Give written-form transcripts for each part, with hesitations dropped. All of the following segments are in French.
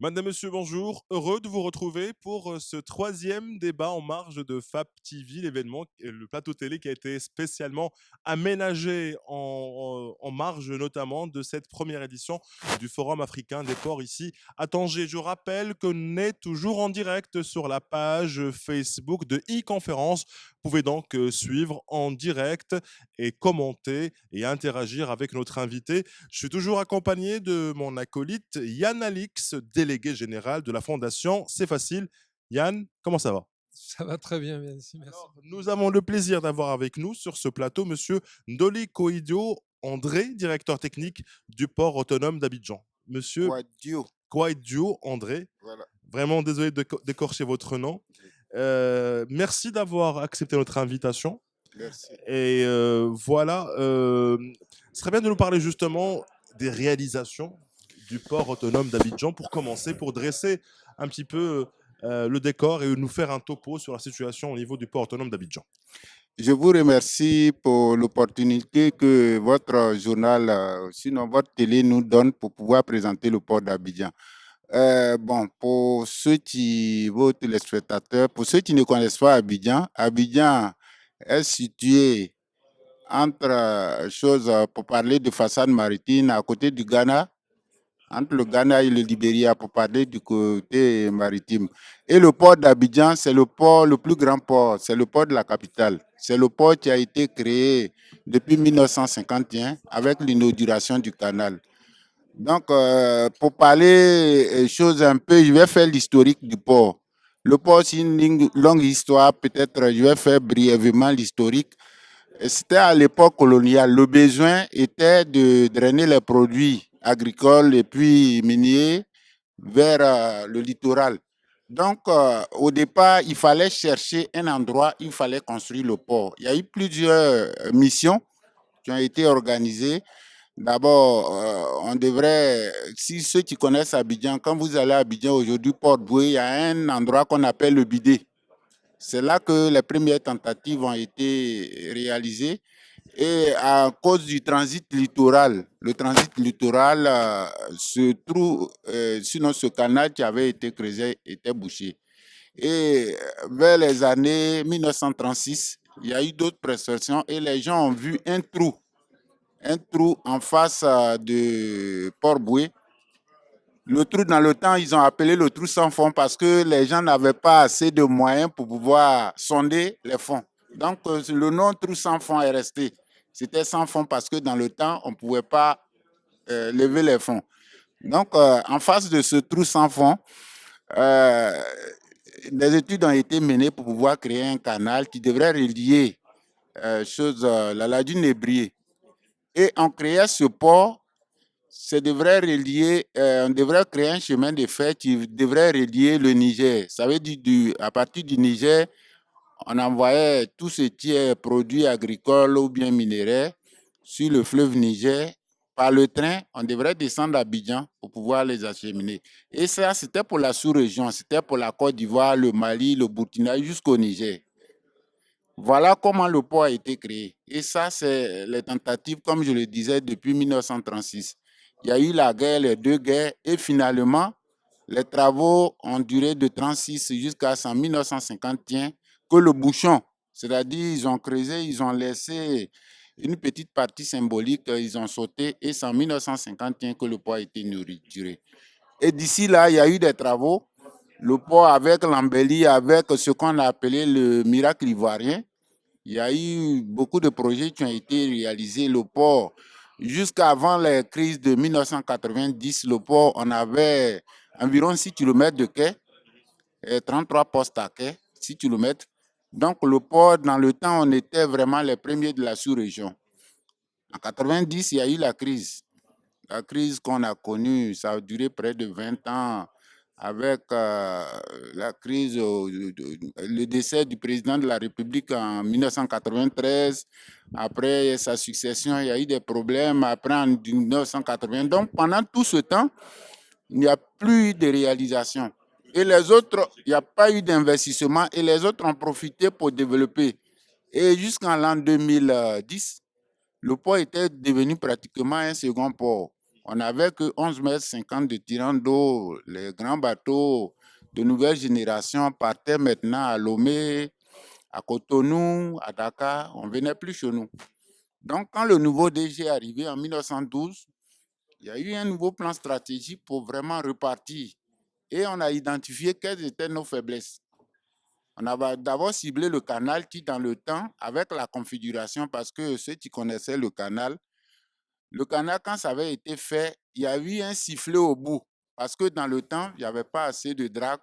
Madame, Monsieur, bonjour. Heureux de vous retrouver pour ce troisième débat en marge de FAP TV, l'événement, le plateau télé qui a été spécialement aménagé en marge notamment de cette première édition du Forum africain des ports ici à Tanger. Je rappelle qu'on est toujours en direct sur la page Facebook de e-conférence. Vous pouvez donc suivre en direct et commenter et interagir avec notre invité. Je suis toujours accompagné de mon acolyte Yann Alix, délégué général de la fondation C'est Facile. Yann, comment ça va? Ça va très bien, merci, merci Alors, beaucoup. nous avons le plaisir d'avoir avec nous sur ce plateau monsieur Ndoli Koidio André, directeur technique du port autonome d'Abidjan. Monsieur Quadio. Koidio André, Voilà. vraiment désolé de d'écorcher votre nom. Merci d'avoir accepté notre invitation. Merci. Et voilà, ce serait bien de nous parler justement des réalisations du port autonome d'Abidjan pour commencer, pour dresser un petit peu le décor et nous faire un topo sur la situation au niveau du port autonome d'Abidjan. Je vous remercie pour l'opportunité que votre journal, sinon votre télé nous donne pour pouvoir présenter le port d'Abidjan. Pour vos téléspectateurs, pour ceux qui ne connaissent pas Abidjan, Abidjan est situé entre pour parler de façade maritime, à côté du Ghana, entre le Ghana et le Libéria, pour parler du côté maritime. Et le port d'Abidjan, c'est le port, le plus grand port, c'est le port de la capitale. C'est le port qui a été créé depuis 1951 avec l'inauguration du canal. Donc, pour parler choses un peu, je vais faire l'historique du port. Le port, c'est une longue histoire, peut-être je vais faire brièvement l'historique. C'était à l'époque coloniale. Le besoin était de drainer les produits agricoles et puis miniers vers le littoral. Donc, au départ, il fallait chercher un endroit, il fallait construire le port. Il y a eu plusieurs missions qui ont été organisées. D'abord, on devrait, si ceux qui connaissent Abidjan, quand vous allez à Abidjan aujourd'hui, Port-Boué, il y a un endroit qu'on appelle le Bidé. C'est là que les premières tentatives ont été réalisées. Et à cause du transit littoral, le transit littoral se trouve, sinon ce canal qui avait été creusé était bouché. Et vers les années 1936, il y a eu d'autres prestations et les gens ont vu un trou en face de Port-Boué. Le trou, dans le temps, ils ont appelé le trou sans fond parce que les gens n'avaient pas assez de moyens pour pouvoir sonder les fonds. Donc, le nom trou sans fond est resté. C'était sans fond parce que dans le temps, on ne pouvait pas lever les fonds. Donc, en face de ce trou sans fond, des études ont été menées pour pouvoir créer un canal qui devrait relier la lagune Ébrié. Et on créait ce port, on devrait créer un chemin de fer qui devrait relier le Niger. Ça veut dire à partir du Niger, on envoyait tout ce qui est produits agricoles ou bien minerais sur le fleuve Niger. Par le train, on devrait descendre à Abidjan pour pouvoir les acheminer. Et ça, c'était pour la sous-région, c'était pour la Côte d'Ivoire, le Mali, le Burkina, jusqu'au Niger. Voilà comment le port a été créé. Et ça, c'est les tentatives, comme je le disais, depuis 1936. Il y a eu la guerre, les deux guerres, et finalement, les travaux ont duré de 1936 jusqu'à 1951, que le bouchon, c'est-à-dire ils ont creusé, ils ont laissé une petite partie symbolique, ils ont sauté, et c'est en 1951 que le port a été inauguré. Et d'ici là, il y a eu des travaux. Le port avec l'embellie, avec ce qu'on a appelé le miracle ivoirien. Il y a eu beaucoup de projets qui ont été réalisés. Le port, jusqu'avant les crises de 1990, le port, on avait environ 6 km de quai, et 33 postes à quai, 6 km. Donc, le port, dans le temps, on était vraiment les premiers de la sous-région. En 90, il y a eu la crise. La crise qu'on a connue, ça a duré près de 20 ans avec la crise, le décès du président de la République en 1993. Après sa succession, il y a eu des problèmes. Après, en 1980. Donc, pendant tout ce temps, il n'y a plus eu de réalisation. Et les autres, il n'y a pas eu d'investissement et les autres ont profité pour développer. Et jusqu'en l'an 2010, le port était devenu pratiquement un second port. On n'avait que 11,50 m de tirant d'eau. Les grands bateaux de nouvelle génération partaient maintenant à Lomé, à Cotonou, à Dakar. On ne venait plus chez nous. Donc, quand le nouveau DG est arrivé en 1912, il y a eu un nouveau plan stratégique pour vraiment repartir. Et on a identifié quelles étaient nos faiblesses. On a d'abord ciblé le canal qui, dans le temps, avec la configuration, parce que ceux qui connaissaient le canal, quand ça avait été fait, il y a eu un sifflet au bout. Parce que dans le temps, il n'y avait pas assez de drague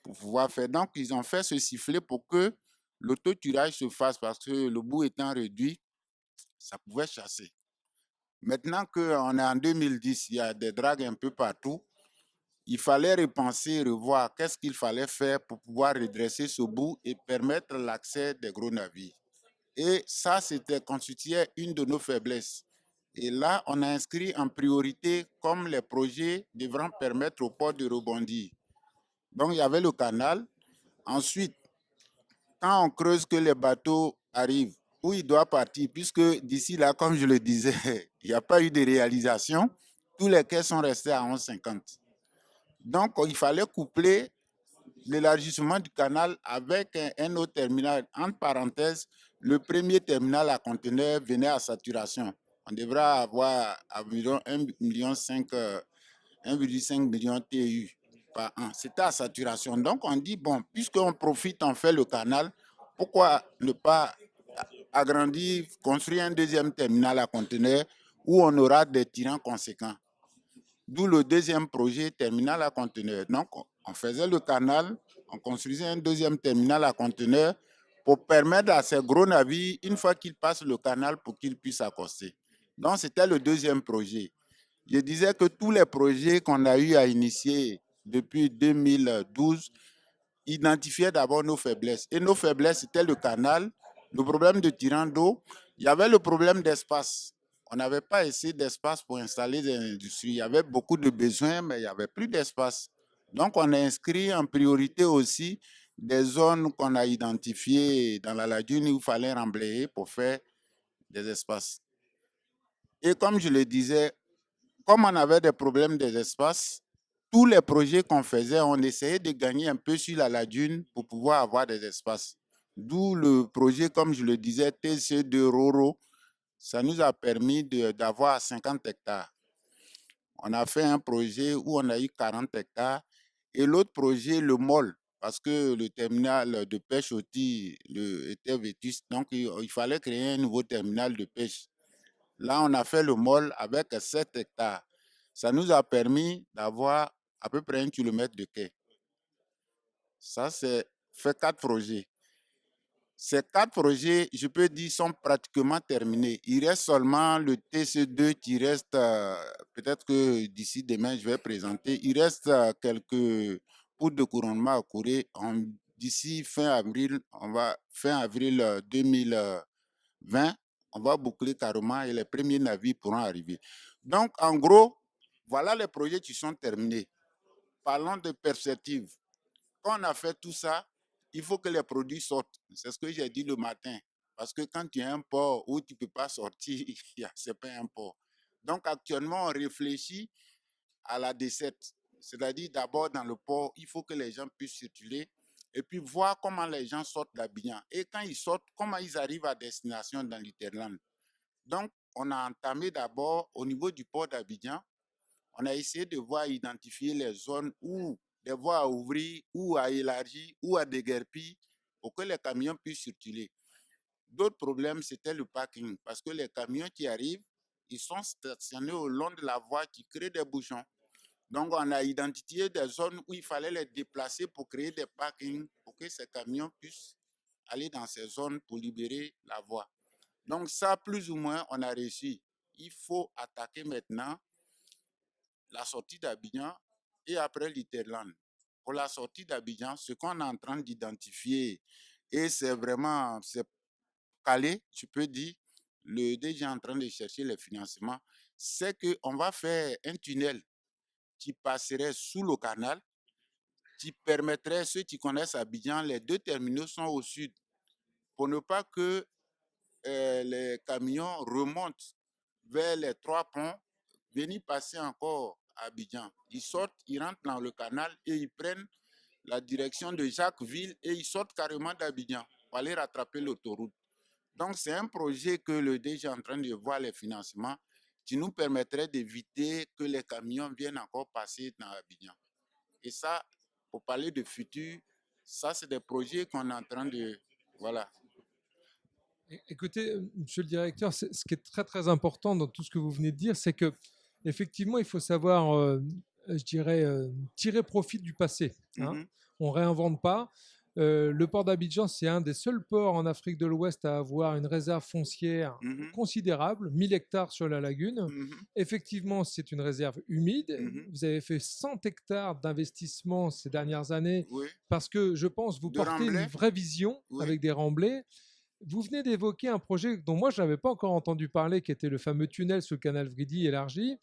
pour pouvoir faire. Donc, ils ont fait ce sifflet pour que l'autoturage se fasse, parce que le bout étant réduit, ça pouvait chasser. Maintenant qu'on est en 2010, il y a des dragues un peu partout. Il fallait repenser, revoir qu'est-ce qu'il fallait faire pour pouvoir redresser ce bout et permettre l'accès des gros navires. Et ça, c'était constitué une de nos faiblesses. Et là, on a inscrit en priorité comme les projets devront permettre au port de rebondir. Donc, il y avait le canal. Ensuite, quand on creuse que les bateaux arrivent, où ils doivent partir, puisque d'ici là, comme je le disais, il n'y a pas eu de réalisation, tous les quais sont restés à 11,50. Donc, il fallait coupler l'élargissement du canal avec un autre terminal. Entre parenthèses, le premier terminal à conteneurs venait à saturation. On devrait avoir environ 1,5 million TEU par an. C'était à saturation. Donc, on dit, bon, puisqu'on profite, on fait le canal, pourquoi ne pas agrandir, construire un deuxième terminal à conteneurs où on aura des tirants conséquents? D'où le deuxième projet, terminal à conteneurs. Donc, on faisait le canal, on construisait un deuxième terminal à conteneurs pour permettre à ces gros navires, une fois qu'ils passent le canal, pour qu'ils puissent accoster. Donc, c'était le deuxième projet. Je disais que tous les projets qu'on a eu à initier depuis 2012 identifiaient d'abord nos faiblesses. Et nos faiblesses, c'était le canal, le problème de tirant d'eau. Il y avait le problème d'espace. On n'avait pas assez d'espace pour installer des industries. Il y avait beaucoup de besoins, mais il n'y avait plus d'espace. Donc, on a inscrit en priorité aussi des zones qu'on a identifiées dans la lagune où il fallait remblayer pour faire des espaces. Et comme je le disais, comme on avait des problèmes des espaces, tous les projets qu'on faisait, on essayait de gagner un peu sur la lagune pour pouvoir avoir des espaces. D'où le projet, comme je le disais, TC2 Roro. Ça nous a permis d'avoir 50 hectares. On a fait un projet où on a eu 40 hectares. Et l'autre projet, le MOL, parce que le terminal de pêche aussi était vétuste. Donc, il fallait créer un nouveau terminal de pêche. Là, on a fait le MOL avec 7 hectares. Ça nous a permis d'avoir à peu près 1 kilomètre de quai. Ça, c'est fait 4 projets. Ces 4 projets, je peux dire, sont pratiquement terminés. Il reste seulement le TC2 qui reste, peut-être que d'ici demain, je vais présenter. Il reste quelques poutres de couronnement à courir. D'ici fin avril, fin avril 2020, on va boucler carrément et les premiers navires pourront arriver. Donc, en gros, voilà les projets qui sont terminés. Parlons de perspectives. Quand on a fait tout ça, il faut que les produits sortent. C'est ce que j'ai dit le matin. Parce que quand tu as un port où tu ne peux pas sortir, ce n'est pas un port. Donc, actuellement, on réfléchit à la desserte. C'est-à-dire, d'abord, dans le port, il faut que les gens puissent circuler et puis voir comment les gens sortent d'Abidjan. Et quand ils sortent, comment ils arrivent à destination dans l'Interland. Donc, on a entamé d'abord au niveau du port d'Abidjan. On a essayé de voir, identifier les zones où des voies à ouvrir, ou à élargir, ou à déguerpir pour que les camions puissent circuler. D'autres problèmes, c'était le parking, parce que les camions qui arrivent, ils sont stationnés au long de la voie qui crée des bouchons. Donc, on a identifié des zones où il fallait les déplacer pour créer des parkings, pour que ces camions puissent aller dans ces zones pour libérer la voie. Donc, ça, plus ou moins, on a réussi. Il faut attaquer maintenant la sortie d'Abidjan et après l'Interland. Pour la sortie d'Abidjan, ce qu'on est en train d'identifier, et c'est vraiment calé, je peux dire, le DG est en train de chercher les financements, c'est qu'on va faire un tunnel qui passerait sous le canal, qui permettrait, ceux qui connaissent Abidjan, les 2 terminaux sont au sud, pour ne pas que les camions remontent vers les 3 ponts, venir passer encore à Abidjan. Ils sortent, ils rentrent dans le canal et ils prennent la direction de Jacquesville et ils sortent carrément d'Abidjan pour aller rattraper l'autoroute. Donc, c'est un projet que le DG est en train de voir les financements qui nous permettrait d'éviter que les camions viennent encore passer dans Abidjan. Et ça, pour parler de futur, ça, c'est des projets qu'on est en train de... Voilà. Écoutez, monsieur le directeur, ce qui est très très important dans tout ce que vous venez de dire, c'est que effectivement, il faut savoir, je dirais, tirer profit du passé, hein. Mhm, On réinvente pas. Le port d'Abidjan, c'est un des seuls ports en Afrique de l'Ouest à avoir une réserve foncière mhm, considérable, 1000 hectares sur la lagune. mhm, Effectivement, c'est une réserve humide. mhm. Vous avez fait 100 hectares d'investissement ces dernières années Oui, parce que je pense vous de portez une Remblai, vraie vision oui. avec des remblais. Vous venez d'évoquer un projet dont moi je n'avais pas encore entendu parler, qui était le fameux tunnel sous le canal Vridi élargi.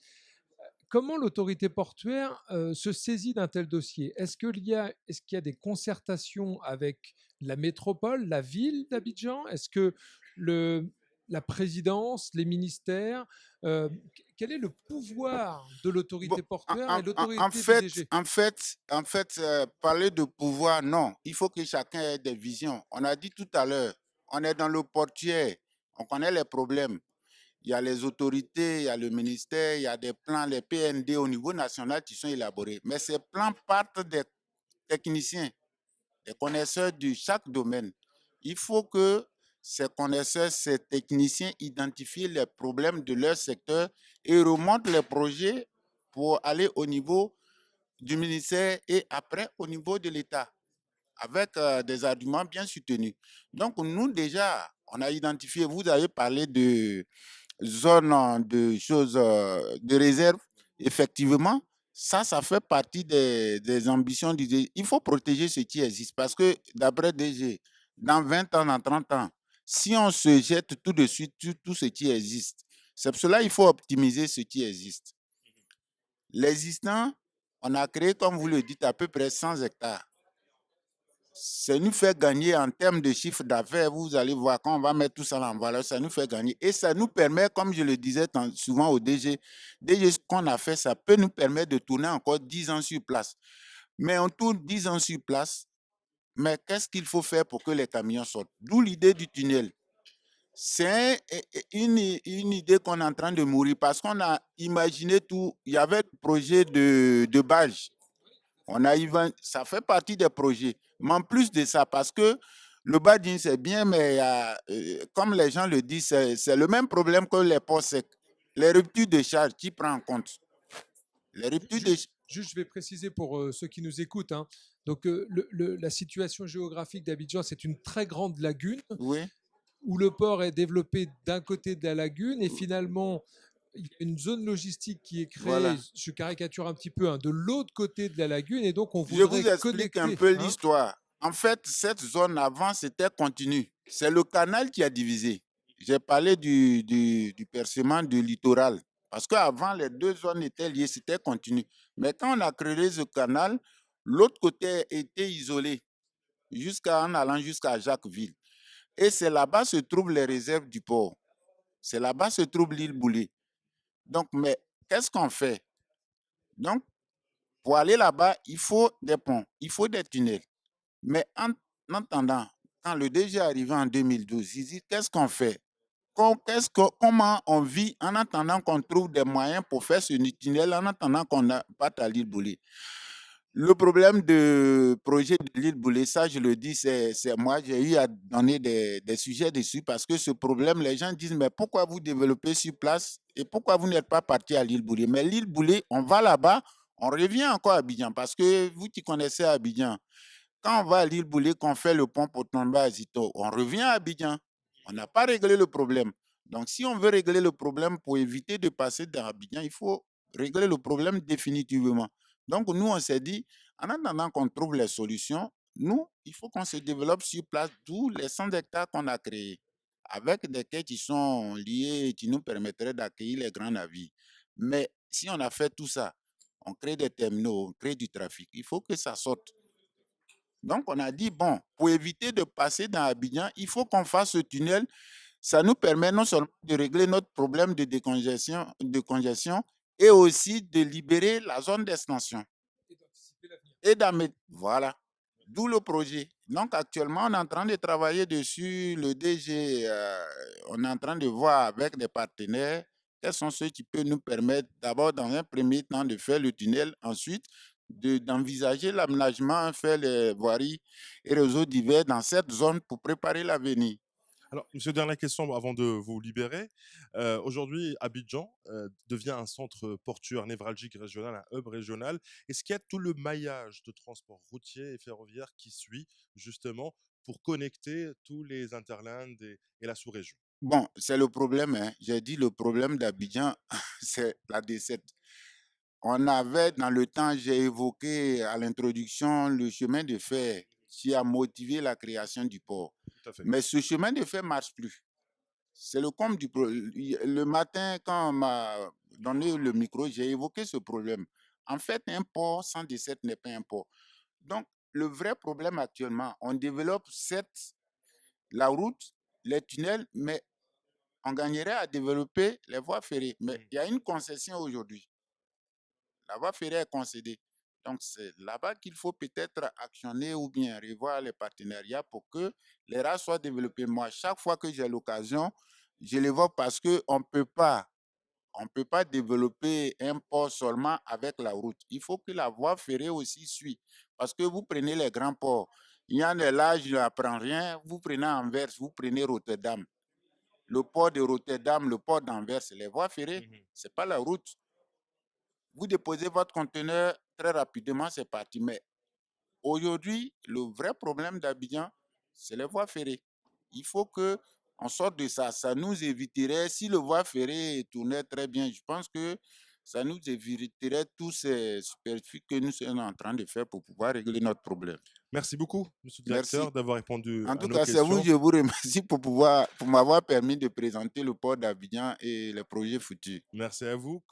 Comment l'autorité portuaire se saisit d'un tel dossier? Est-ce qu'il y a des concertations avec la métropole, la ville d'Abidjan? Est-ce que le, la présidence, les ministères, quel est le pouvoir de Bon, l'autorité portuaire et en l'autorité du fait, DG? parler de pouvoir, non. Il faut que chacun ait des visions. On a dit tout à l'heure, on est dans le portuaire, on connaît les problèmes. Il y a les autorités, il y a le ministère, il y a des plans, les PND au niveau national qui sont élaborés. Mais ces plans partent des techniciens, des connaisseurs de chaque domaine. Il faut que ces connaisseurs, ces techniciens identifient les problèmes de leur secteur et remontent les projets pour aller au niveau du ministère et après au niveau de l'État avec des arguments bien soutenus. Donc, nous, déjà, on a identifié, vous avez parlé de zones de choses, de réserve. Effectivement, ça fait partie des ambitions du DG. Il faut protéger ce qui existe parce que, d'après DG, dans 20 ans, dans 30 ans, si on se jette tout de suite sur tout ce qui existe, c'est pour cela qu'il faut optimiser ce qui existe. L'existant, on a créé, comme vous le dites, à peu près 100 hectares. Ça nous fait gagner en termes de chiffre d'affaires. Vous allez voir, quand on va mettre tout ça en valeur, ça nous fait gagner. Et ça nous permet, comme je le disais souvent au DG, ce qu'on a fait, ça peut nous permettre de tourner encore 10 ans sur place. Mais on tourne 10 ans sur place, mais qu'est-ce qu'il faut faire pour que les camions sortent? D'où l'idée du tunnel. C'est une idée qu'on est en train de mourir parce qu'on a imaginé tout. Il y avait le projet de Bage. Ça fait partie des projets. Mais en plus de ça, parce que le badging, c'est bien, mais comme les gens le disent, c'est le même problème que les ports secs. Les ruptures de charge, qui prend en compte? Les ruptures de Juste, juste, je vais préciser pour ceux qui nous écoutent, hein. Donc, la situation géographique d'Abidjan, c'est une très grande lagune Oui, où le port est développé d'un côté de la lagune et finalement, il y a une zone logistique qui est créée, voilà. je caricature un petit peu, hein, de l'autre côté de la lagune et donc on Je vous voudrait explique un connecter, peu hein. l'histoire. En fait, cette zone avant, c'était continu. C'est le canal qui a divisé. J'ai parlé du percement du littoral. Parce qu'avant, les deux zones étaient liées, c'était continu. Mais quand on a créé ce canal, l'autre côté était isolé, en allant jusqu'à Jacquesville. Et c'est là-bas se trouvent les réserves du port. C'est là-bas se trouve l'île Boulay. Donc, mais qu'est-ce qu'on fait? Donc, pour aller là-bas, il faut des ponts, il faut des tunnels. Mais en attendant, quand le DG est arrivé en 2012, il dit qu'est-ce qu'on fait? Comment on vit en attendant qu'on trouve des moyens pour faire ce tunnel, en attendant qu'on parte à l'île Boulay? Le problème de projet de l'île Boulay, ça je le dis, c'est moi, j'ai eu à donner des sujets dessus parce que ce problème, les gens disent, mais pourquoi vous développez sur place et pourquoi vous n'êtes pas parti à l'île Boulay? Mais l'île Boulay, on va là-bas, on revient encore à Abidjan parce que vous qui connaissez Abidjan, quand on va à l'île Boulay, qu'on fait le pont pour tomber à Zito, on revient à Abidjan. On n'a pas réglé le problème. Donc, si on veut régler le problème pour éviter de passer dans Abidjan, il faut régler le problème définitivement. Donc, nous, on s'est dit, en attendant qu'on trouve les solutions, nous, il faut qu'on se développe sur place, d'où les 100 hectares qu'on a créés, avec des quais qui sont liés et qui nous permettraient d'accueillir les grands navires. Mais si on a fait tout ça, on crée des terminaux, on crée du trafic, il faut que ça sorte. Donc, on a dit, bon, pour éviter de passer dans Abidjan, il faut qu'on fasse ce tunnel. Ça nous permet non seulement de régler notre problème de congestion, et aussi de libérer la zone d'extension. Et d'anticiper l'avenir. Et voilà, d'où le projet. Donc actuellement, on est en train de travailler dessus. Le DG, on est en train de voir avec des partenaires quels sont ceux qui peuvent nous permettre d'abord, dans un premier temps, de faire le tunnel, ensuite d'envisager l'aménagement, faire les voiries et réseaux divers dans cette zone pour préparer l'avenir. Alors, monsieur, dernière question avant de vous libérer. Aujourd'hui, Abidjan devient un centre portuaire névralgique régional, un hub régional. Est-ce qu'il y a tout le maillage de transport routier et ferroviaire qui suit justement pour connecter tous les interlandes et la sous-région? Bon, c'est le problème, hein. J'ai dit le problème d'Abidjan, c'est la desserte. On avait dans le temps, j'ai évoqué à l'introduction le chemin de fer qui a motivé la création du port. Tout à fait. Mais ce chemin de fer ne marche plus. C'est le comble du problème. Le matin, quand on m'a donné le micro, j'ai évoqué ce problème. En fait, un port sans desserte n'est pas un port. Donc, le vrai problème actuellement, on développe la route, les tunnels, mais on gagnerait à développer les voies ferrées. Mais il y a une concession aujourd'hui. La voie ferrée est concédée. Donc, c'est là-bas qu'il faut peut-être actionner ou bien revoir les partenariats pour que les rails soient développés. Moi, chaque fois que j'ai l'occasion, je les vois parce qu'on ne peut pas développer un port seulement avec la route. Il faut que la voie ferrée aussi suit. Parce que vous prenez les grands ports. Il y en a là, je n'apprends rien. Vous prenez Anvers, vous prenez Rotterdam. Le port de Rotterdam, le port d'Anvers, c'est les voies ferrées, ce n'est pas la route. Vous déposez votre conteneur très rapidement, c'est parti. Mais aujourd'hui, le vrai problème d'Abidjan, c'est les voies ferrées. Il faut qu'on sorte de ça. Ça nous éviterait, si le voie ferrée tournait très bien, je pense que ça nous éviterait tous ces superficies que nous sommes en train de faire pour pouvoir régler notre problème. Merci beaucoup, monsieur le Merci. directeur, d'avoir répondu En à tout nos cas, c'est vous, questions. je vous remercie pour m'avoir permis de présenter le port d'Abidjan et les projets futurs. Merci à vous.